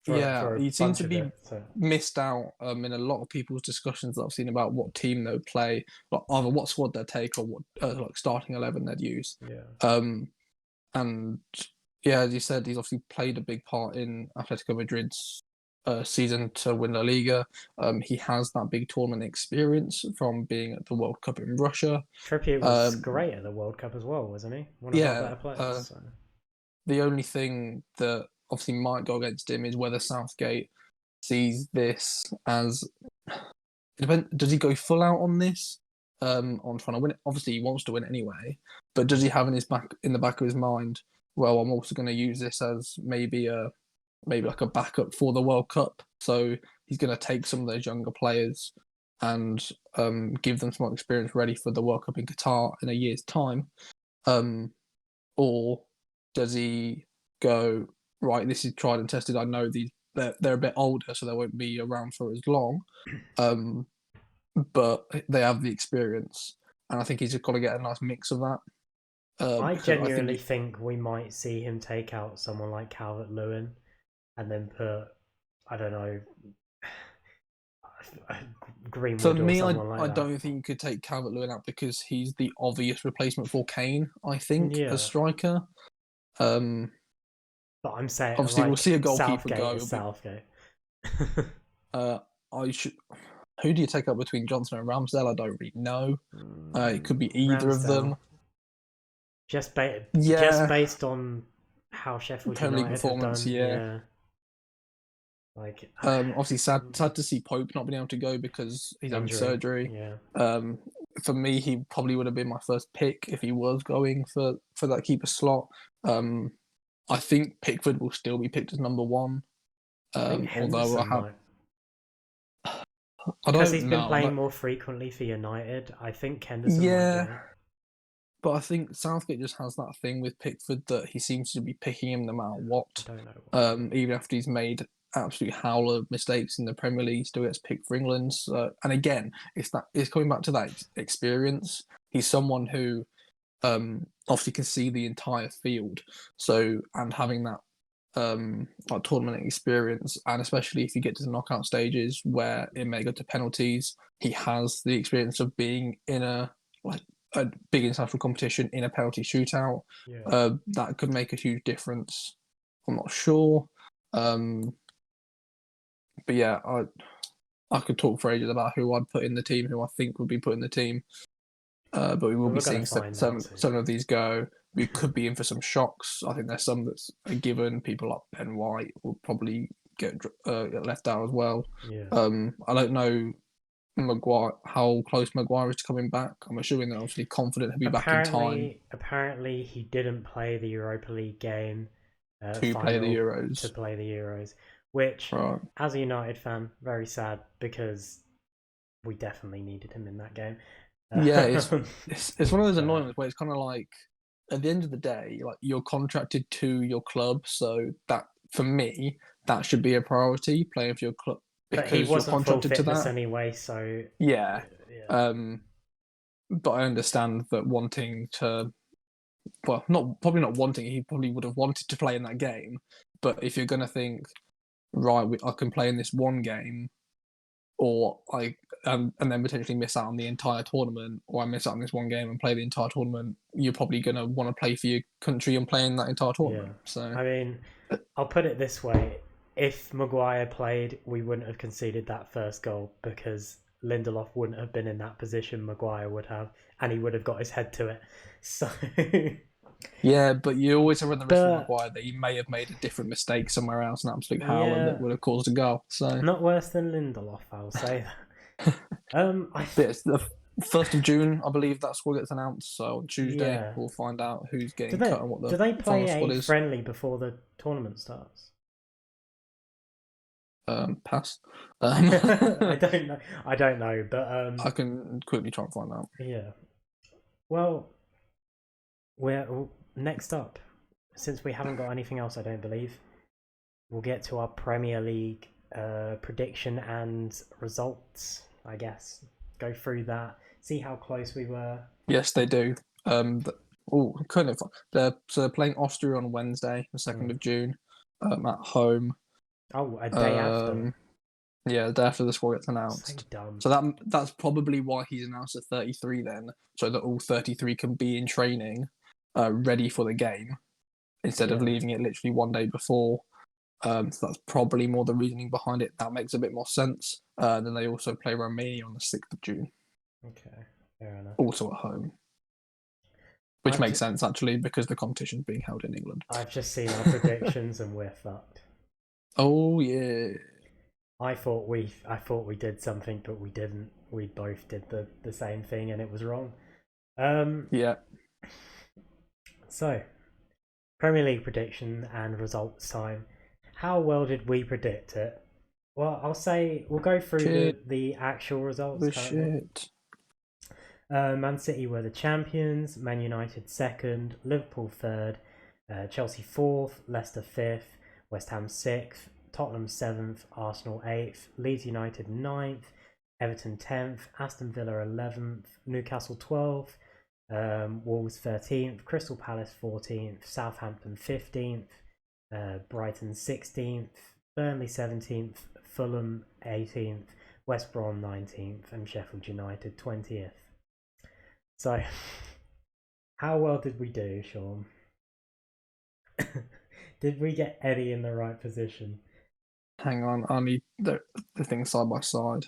He seems to be missed out in a lot of people's discussions that I've seen about what team they'll play, like either what squad they'll take or what like starting 11 they'd use. And yeah, as you said, he's obviously played a big part in Atletico Madrid's season to win La Liga. He has that big tournament experience from being at the World Cup in Russia. Trippier was great at the World Cup as well, wasn't he? One of our better players. The only thing that obviously might go against him is whether Southgate sees this as does he go full out on this, on trying to win it? Obviously he wants to win anyway, but does he have in the back of his mind, well, I'm also going to use this as maybe like a backup for the World Cup, so he's going to take some of those younger players and give them some more experience ready for the World Cup in Qatar in a year's time, or does he go, right, this is tried and tested, I know they're a bit older, so they won't be around for as long, but they have the experience, and I think he's got to get a nice mix of that. I genuinely think we might see him take out someone like Calvert-Lewin and then put, I don't know, Greenwood. For me, or something like I don't think you could take Calvert-Lewin out because he's the obvious replacement for Kane, I think, as striker. But I'm saying, obviously, we'll see a goalkeeper go. Southgate. Who do you take up between Johnson and Ramsdale? I don't really know. It could be either of them. Just based on how Sheffield United performance, have done. Like, obviously, sad to see Pope not being able to go because he's having surgery. For me, he probably would have been my first pick if he was going for that keeper slot. I think Pickford will still be picked as number one. Although because he's been playing more frequently for United, I think Henderson might go. But I think Southgate just has that thing with Pickford that he seems to be picking him no matter what. I don't know. Even after he's made absolute howler mistakes in the Premier League, still gets picked for England. And again, it's coming back to that experience. He's someone who obviously can see the entire field. And having that like tournament experience, and especially if you get to the knockout stages where it may go to penalties, he has the experience of being in a big international competition in a penalty shootout. That could make a huge difference. I'm not sure. But yeah, I could talk for ages about who I'd put in the team, who I think would be put in the team. But we will be seeing some of these go. We could be in for some shocks. I think there's some that's a given. People like Ben White will probably get left out as well. I don't know Maguire, how close Maguire is to coming back. I'm assuming they're obviously confident he'll be back in time. Apparently, he didn't play the Europa League game to play the Euros. Which, as a United fan, very sad because we definitely needed him in that game. It's one of those annoyances where it's kind of like, at the end of the day, like, you're contracted to your club, so that, for me, that should be a priority, playing for your club. But he wasn't full fitness anyway, so... Yeah. But I understand that wanting to... Well, probably not wanting, he probably would have wanted to play in that game. But if you're going to think, right, I can play in this one game, or and then potentially miss out on the entire tournament, or I miss out on this one game and play the entire tournament, you're probably going to want to play for your country and play in that entire tournament. So I mean, I'll put it this way. if Maguire played, we wouldn't have conceded that first goal because Lindelof wouldn't have been in that position. Maguire would have, and he would have got his head to it. So. Yeah, but you always run the risk with But Maguire that he may have made a different mistake somewhere else, an absolute howler that yeah, would have caused a goal. So not worse than Lindelof, I'll say that. But it's the 1st of June, I believe that squad gets announced. So on Tuesday, Yeah. we'll find out who's Do getting they cut and what do the they final play squad a is. friendly before the tournament starts? Pass. I don't know, but I can quickly try and find out. yeah. Well, we're next up. Since we haven't got anything else, I don't believe we'll get to our Premier League prediction and results. I guess go through that, see how close we were. Yes, they do. Kind of. They're playing Austria on Wednesday, the 2nd of June, at home. Oh, a day after. Yeah, the day after the squad gets So announced. dumb. So that's probably why he's announced at 33 then, so that all 33 can be in training, ready for the game, instead of Yeah. leaving it literally one day before. So that's probably more the reasoning behind it. That makes a bit more sense. Then they also play Romania on the 6th of June, Okay, fair enough. also at home. Which makes sense, actually, because the competition's being held in England. I've just seen our predictions and we're fucked. Oh, yeah. I thought we did something, but we didn't. We both did the same thing, and it was wrong. Yeah. So, Premier League prediction and results time. How well did we predict it? Well, I'll say we'll go through the actual results. The shit. Man City were the champions. Man United second. Liverpool third. Chelsea fourth. Leicester fifth. West Ham sixth. Tottenham 7th, Arsenal 8th, Leeds United 9th, Everton 10th, Aston Villa 11th, Newcastle 12th, Wolves 13th, Crystal Palace 14th, Southampton 15th, Brighton 16th, Burnley 17th, Fulham 18th, West Brom 19th, and Sheffield United 20th. So, how well did we do, Sean? Did we get any in the right position? Hang on, I need the thing side by side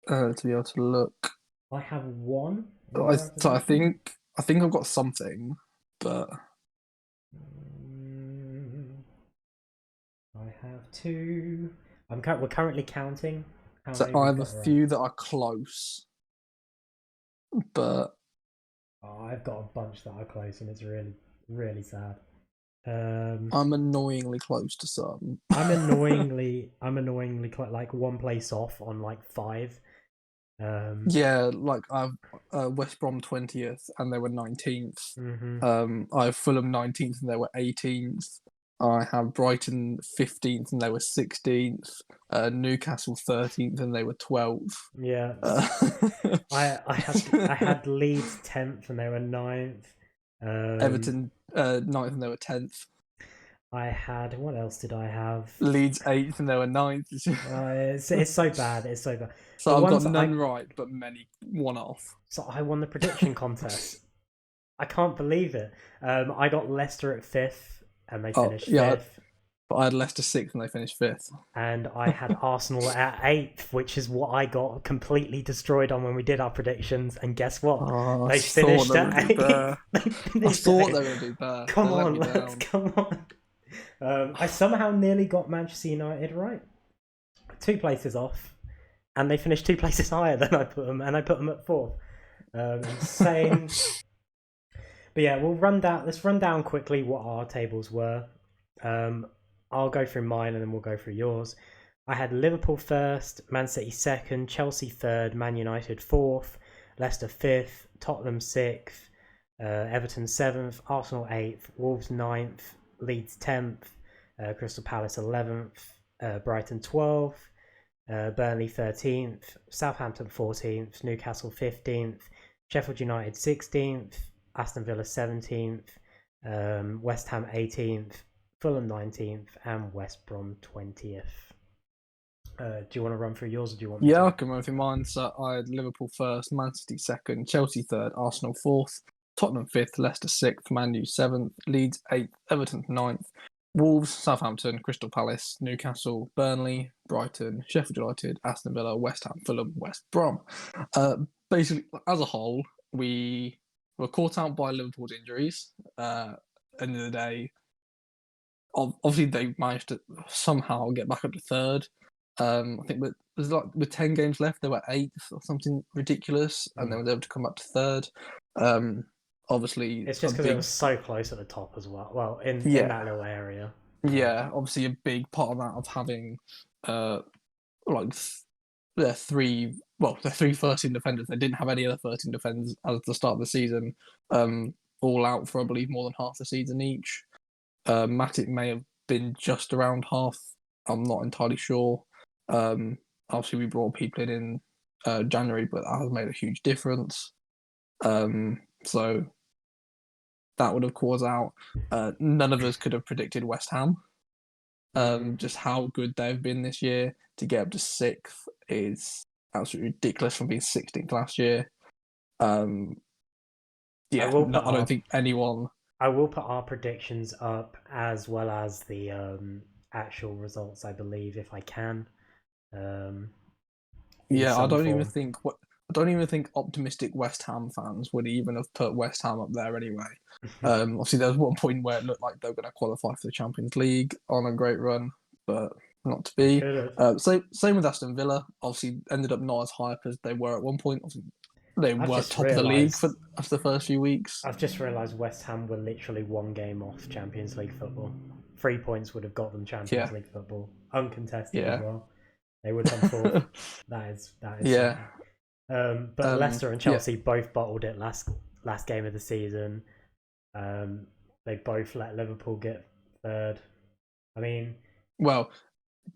to be able to look. I have one. I think I've got something, but I have two. We're currently counting. So I have a few that are close, but I've got a bunch that are close, and it's really, really sad. I'm annoyingly close to some. I'm annoyingly like one place off on like 5. Yeah, like I've West Brom 20th and they were 19th. Mm-hmm. I have Fulham 19th and they were 18th. I have Brighton 15th and they were 16th. Newcastle 13th and they were 12th. Yeah. I had Leeds 10th and they were 9th. Everton 9th and they were 10th. I had, what else did I have? Leeds 8th and they were 9th. It's so bad. It's so bad. So I've got none right, but many one off. So I won the prediction contest. I can't believe it. I got Leicester at 5th and they finished 5th. But I had Leicester 6th and they finished 5th. And I had Arsenal at 8th, which is what I got completely destroyed on when we did our predictions. And guess what? They finished at 8th. I thought they were going to do better. Come on, lads, come on. I somehow nearly got Manchester United right. 2 places off. And they finished 2 places higher than I put them. And I put them at 4th. Insane. But yeah, let's run down quickly what our tables were. I'll go through mine and then we'll go through yours. I had Liverpool 1st, Man City 2nd, Chelsea 3rd, Man United 4th, Leicester 5th, Tottenham 6th, Everton 7th, Arsenal 8th, Wolves 9th, Leeds 10th, Crystal Palace 11th, Brighton 12th, Burnley 13th, Southampton 14th, Newcastle 15th, Sheffield United 16th, Aston Villa 17th, West Ham 18th, Fulham 19th, and West Brom 20th. Do you want to run through yours, or do you want me to? I can run through mine. So I had Liverpool 1st, Man City 2nd, Chelsea 3rd, Arsenal 4th, Tottenham 5th, Leicester 6th, Man U 7th, Leeds 8th, Everton 9th, Wolves, Southampton, Crystal Palace, Newcastle, Burnley, Brighton, Sheffield United, Aston Villa, West Ham, Fulham, West Brom. Basically, as a whole, we were caught out by Liverpool's injuries. End of the day, obviously they managed to somehow get back up to third. I think with 10 games left, they were eighth or something ridiculous, and they were able to come up to third. Obviously, it's just because it was so close at the top as well. Well, in that little area. Yeah, obviously a big part of that of having their three first team defenders. They didn't have any other 13 defenders at the start of the season. All out for I believe more than half the season each. Matic may have been just around half. I'm not entirely sure. Obviously we brought people in January, but that has made a huge difference. So that would have caused out. None of us could have predicted West Ham. Just how good they've been this year. To get up to 6th is absolutely ridiculous from being 16th last year. I don't think anyone. I will put our predictions up as well as the actual results, I believe, if I can. I don't even think optimistic West Ham fans would even have put West Ham up there anyway. Obviously, there was one point where it looked like they were going to qualify for the Champions League on a great run, but not to be. Same with Aston Villa. Obviously, ended up not as high up as they were at one point. Obviously, they were top of the league after the first few weeks. I've just realised West Ham were literally one game off Champions League football. 3 points would have got them Champions League football, uncontested as well. They would come fourth. That is but Leicester and Chelsea both bottled it last game of the season. They both let Liverpool get third. I mean, well,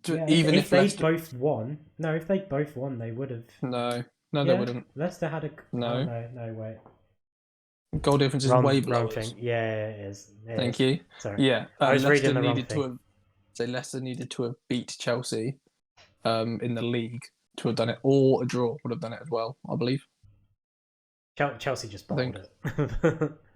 even if they both won, if they both won, they would have. No, they wouldn't. Leicester had a no, wait. Goal difference is way below. Yeah, it is. Thank you. Sorry. Yeah, I was reading the wrong thing. Leicester needed to have beat Chelsea in the league to have done it, or a draw would have done it as well, I believe. Chelsea just bottled it.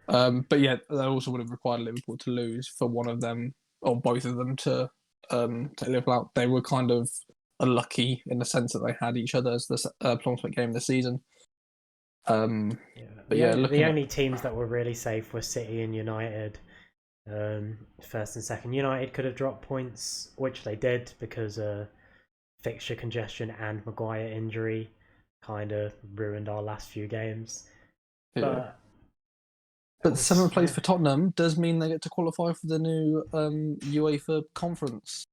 But yeah, that also would have required Liverpool to lose for one of them or both of them to Liverpool out. They were kind of unlucky in the sense that they had each other as the penultimate game of the season. The only teams that were really safe were City and United. First and second. United could have dropped points, which they did because fixture congestion and Maguire injury kind of ruined our last few games. But 7th place for Tottenham does mean they get to qualify for the new UEFA Conference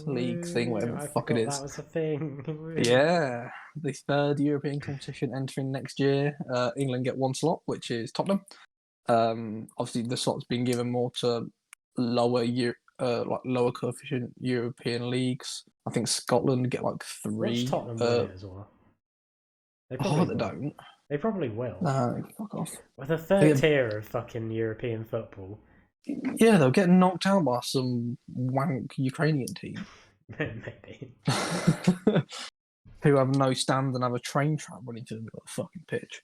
league thing, whatever the fuck it is. That was a thing. Yeah, the third European competition entering next year. England get one slot, which is Tottenham. Obviously, the slot's been given more to lower coefficient European leagues. I think Scotland get like 3. Watch Tottenham win it as well. They don't. They probably will. No, fuck off. With a third tier of fucking European football. Yeah, they'll get knocked out by some wank Ukrainian team. Maybe. Who have no stand and have a train trap running to the middle of the fucking pitch.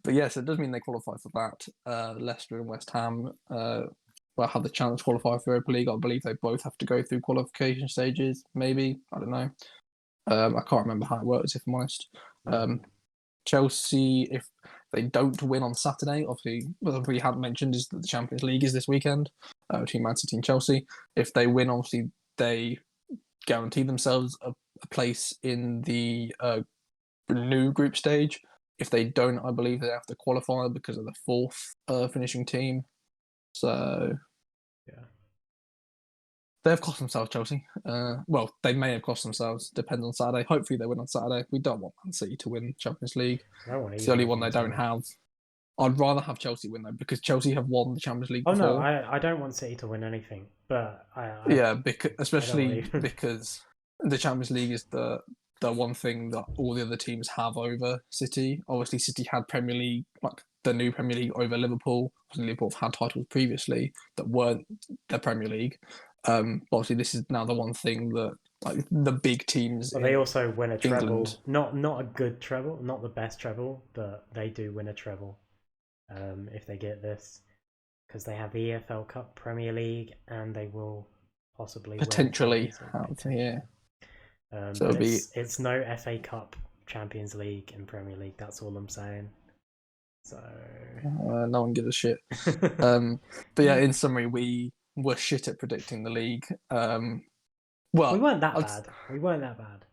But yes, it does mean they qualify for that. Leicester and West Ham have the chance to qualify for Europa League. I believe they both have to go through qualification stages, maybe. I don't know. I can't remember how it works, if I'm honest. Chelsea, if they don't win on Saturday, obviously, what we hadn't mentioned is that the Champions League is this weekend between Man City and Chelsea. If they win, obviously, they guarantee themselves a place in the new group stage. If they don't, I believe they have to qualify because of the 4th finishing team. So, yeah. They've cost themselves, Chelsea. Well, they may have cost themselves. Depends on Saturday. Hopefully they win on Saturday. We don't want Man City to win Champions League. It's the only one they don't have. I'd rather have Chelsea win though, because Chelsea have won the Champions League before. No, I don't want City to win anything, but especially because the Champions League is the one thing that all the other teams have over City. Obviously, City had Premier League, like the new Premier League, over Liverpool. Liverpool have had titles previously that weren't the Premier League. Obviously, this is now the one thing that like the big teams. Well, they also win a treble. England. Not a good treble, not the best treble, but they do win a treble. If they get this, because they have the EFL Cup, Premier League, and they will possibly win Potentially Champions League. have, yeah. So But it'll be it's no FA Cup, Champions League, and Premier League. That's all I'm saying. So no one gives a shit. But yeah, in summary, we were shit at predicting the league. we Well, weren't that bad. We weren't that bad.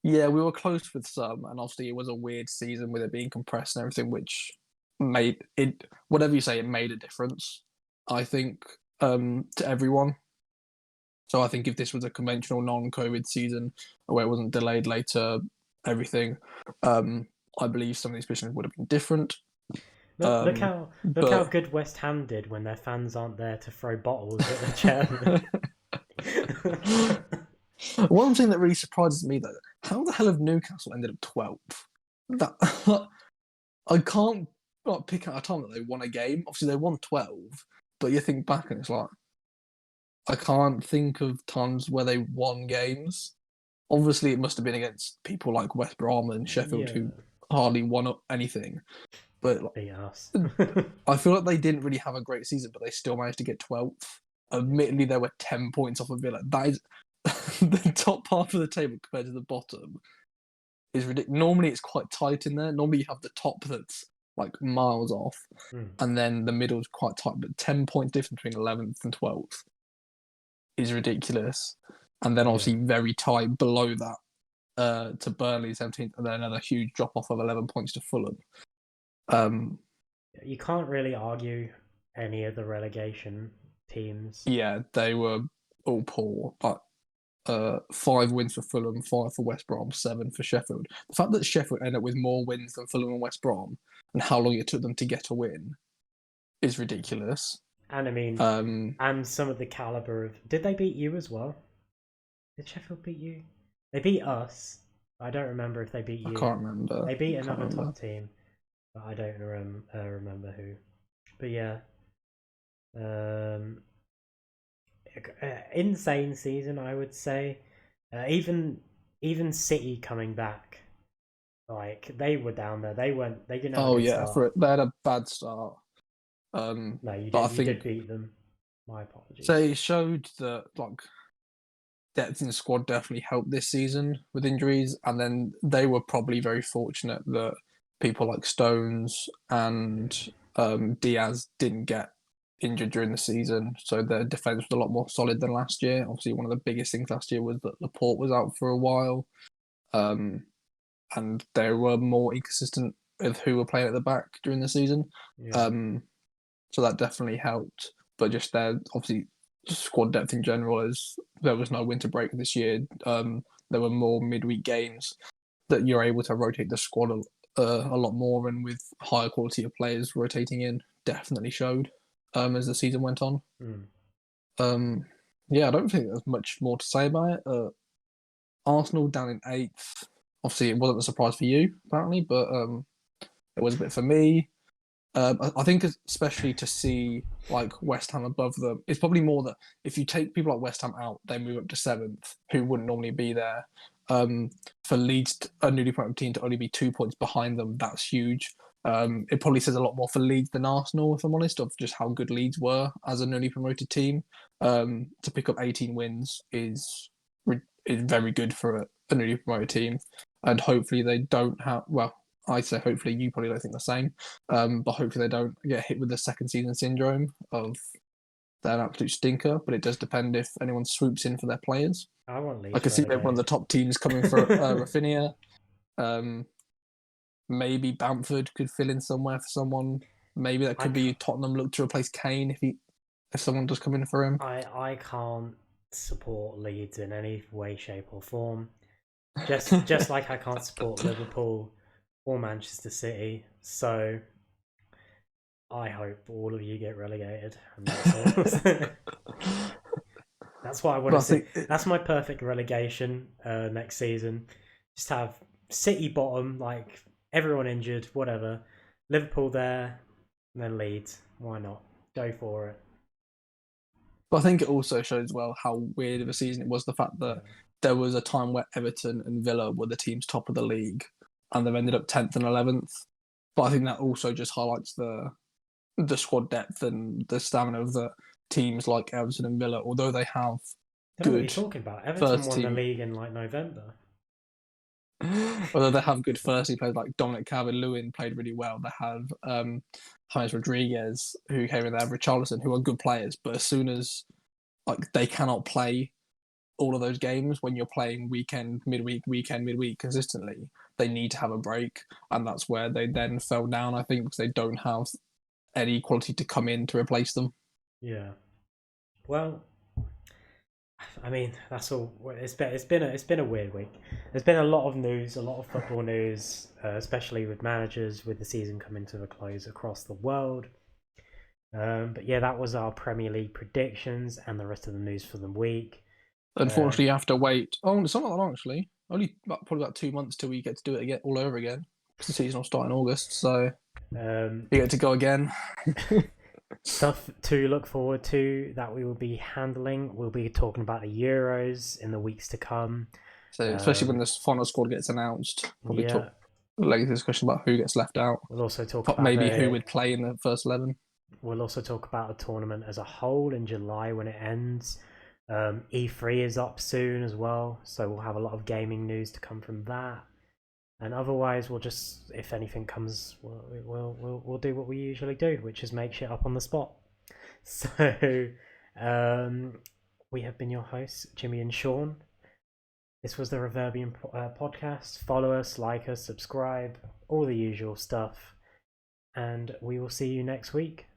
yeah, we were close with some, and obviously it was a weird season with it being compressed and everything, which made it, whatever you say, it made a difference, I think, to everyone. So I think if this was a conventional non-COVID season where it wasn't delayed later, everything, I believe some of these positions would have been different. Look how But good West Ham did when their fans aren't there to throw bottles at the chairman. one thing that really surprises me though, how the hell have Newcastle ended up 12th? That I can't pick out a time that they won a game. Obviously they won 12, but you think back and it's like I can't think of times where they won games. Obviously, it must have been against people like West Brom and Sheffield who hardly won up anything. But beat us. I feel like they didn't really have a great season, but they still managed to get 12th. Admittedly, they were 10 points off of Villa. That is the top half of the table compared to the bottom is ridiculous. Normally, it's quite tight in there. Normally, you have the top that's like miles off, and then the middle is quite tight. But 10 points difference between 11th and 12th is ridiculous. And then obviously very tight below that to Burnley 17th, and then another huge drop off of 11 points to Fulham. You can't really argue any of the relegation teams. Yeah, they were all poor, but 5 wins for Fulham, 5 for West Brom, 7 for Sheffield. The fact that Sheffield ended up with more wins than Fulham and West Brom, and how long it took them to get a win, is ridiculous. And I mean, and some of the caliber of. Did they beat you as well? Did Sheffield beat you? They beat us. I don't remember if they beat you. I can't remember. They beat another top team, but I don't remember who. But yeah, insane season, I would say. Even City coming back, like they were down there. They weren't. They didn't have a good start. They had a bad start. No, you did. You did beat them. My apologies. They showed that like depth in the squad definitely helped this season with injuries, and then they were probably very fortunate that people like Stones and Diaz didn't get injured during the season, so their defense was a lot more solid than last year. Obviously, one of the biggest things last year was that Laporte was out for a while, and they were more inconsistent with who were playing at the back during the season. So that definitely helped. But just their obviously squad depth in general, as there was no winter break this year, there were more midweek games that you're able to rotate the squad a lot more, and with higher quality of players rotating in, definitely showed as the season went on. Yeah, I don't think there's much more to say about it. Arsenal down in 8th. Obviously, it wasn't a surprise for you, apparently, but it was a bit for me. I think especially to see like West Ham above them, it's probably more that if you take people like West Ham out, they move up to 7th, who wouldn't normally be there. For Leeds, a newly promoted team, to only be 2 points behind them, that's huge. It probably says a lot more for Leeds than Arsenal, if I'm honest, of just how good Leeds were as a newly promoted team. To pick up 18 wins is very good for a newly promoted team, and hopefully they don't have. Well, I say hopefully, you probably don't think the same, but hopefully they don't get hit with the second season syndrome of they're an absolute stinker. But it does depend if anyone swoops in for their players. I want Leeds. I can see one of the top teams coming for Rafinha. Maybe Bamford could fill in somewhere for someone. Maybe that could be Tottenham look to replace Kane if someone does come in for him. I can't support Leeds in any way, shape, or form. Just like I can't support Liverpool or Manchester City. So I hope all of you get relegated. And that's what I want to see. That's my perfect relegation next season. Just have City bottom, like everyone injured, whatever. Liverpool there, and then Leeds. Why not? Go for it. But I think it also shows well how weird of a season it was. The fact that there was a time where Everton and Villa were the teams top of the league, and they've ended up 10th and 11th. But I think that also just highlights the the squad depth and the stamina of the teams like Everton and Villa, although they have I don't know what good you're talking about. Everton first won the team, league in like November. although they have good first team players like Dominic Calvert-Lewin played really well. They have James Rodriguez who came in there, Richarlison, who are good players, but as soon as like they cannot play all of those games when you're playing weekend, midweek consistently, they need to have a break, and that's where they then fell down. I think because they don't have any quality to come in to replace them. Yeah. Well, I mean, that's all. It's been a weird week. There's been a lot of news, a lot of football news, especially with managers, with the season coming to a close across the world. But yeah, that was our Premier League predictions and the rest of the news for the week. Unfortunately, you have to wait. Oh, it's not that long actually. Only probably about 2 months till we get to do it again all over again because the season will start in August. So you get to go again. Stuff to look forward to that we will be handling. We'll be talking about the Euros in the weeks to come. So especially when the final squad gets announced, probably Yeah, talk later discussion about who gets left out. we'll also talk about Maybe who would play in the first 11. We'll also talk about the tournament as a whole in July when it ends. E3 is up soon as well, so we'll have a lot of gaming news to come from that. And otherwise, we'll just, if anything comes, we'll do what we usually do, which is make shit up on the spot. So, we have been your hosts, Jimmy and Sean. This was the Reverbium podcast. Follow us, like us, subscribe, all the usual stuff. And we will see you next week.